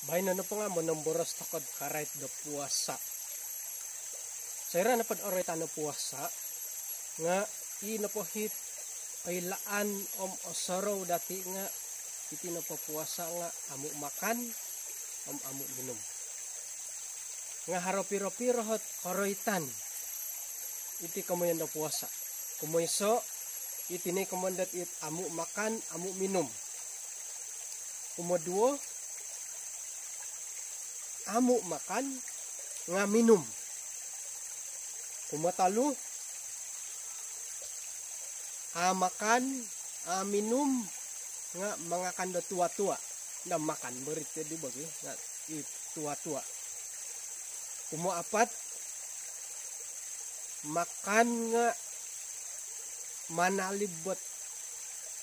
Bahay na po nga mo nang boros takod karait da puasa. Sayra na pad oray na puasa nga i na po hit ay laan osaraw dati nga iti na po puasa nga amo makan amo minum. Nga haro-piro-piro hot koroitan iti kamoyan da puasa. Kumoyso iti ni komandat it amo makan amo minum. Kumoduo amo makan nga minum. Kumatalu makan minum nga mga kanda tua-tua na makan berita di bagi nga tua-tua. Kumuapat makan nga manalibot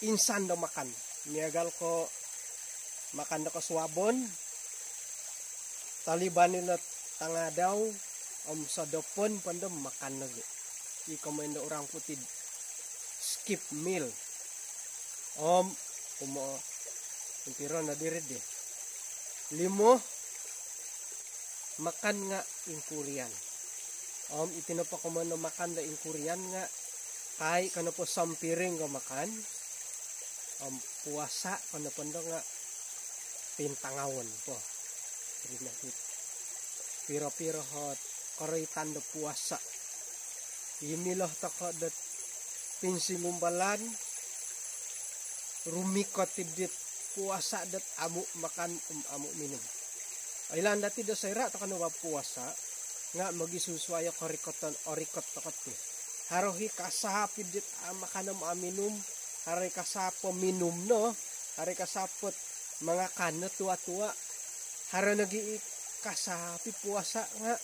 insan da makan. Niagal ko makan da kaswabon taliban nila tangadaw sa dopon pandem makan lagi. Ikomenda orang putih skip meal. Kumo impiro na diri de. 5 makan nga ingkurian. Itino pa kumano makan da ingkurian nga kay kana po sampiring nga makan. Puasa kana pondo nga pintangawon po. Piro-piro hot koroitan da puasa. Imiloh tako dat pinsingumbalan rumikot tidit puasa dat amu makan amu minum. Ailan dati da sayra to kanu puasa nga magisuswaya orikot takot ti. Harohi kasapid dit makan minum, hari kasapo minum no, hari kasapot mga kano tua-tua. Haro nagi kasapi puasa nga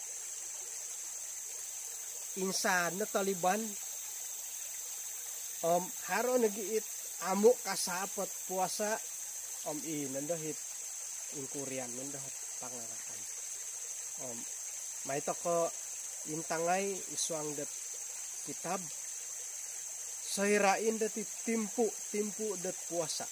insan na taliban haro nagiit amo kasapot puasa nandohit ingkurian nandohit pangarakan may toko intangay isuang dat kitab sayrain dati timpu dat puasa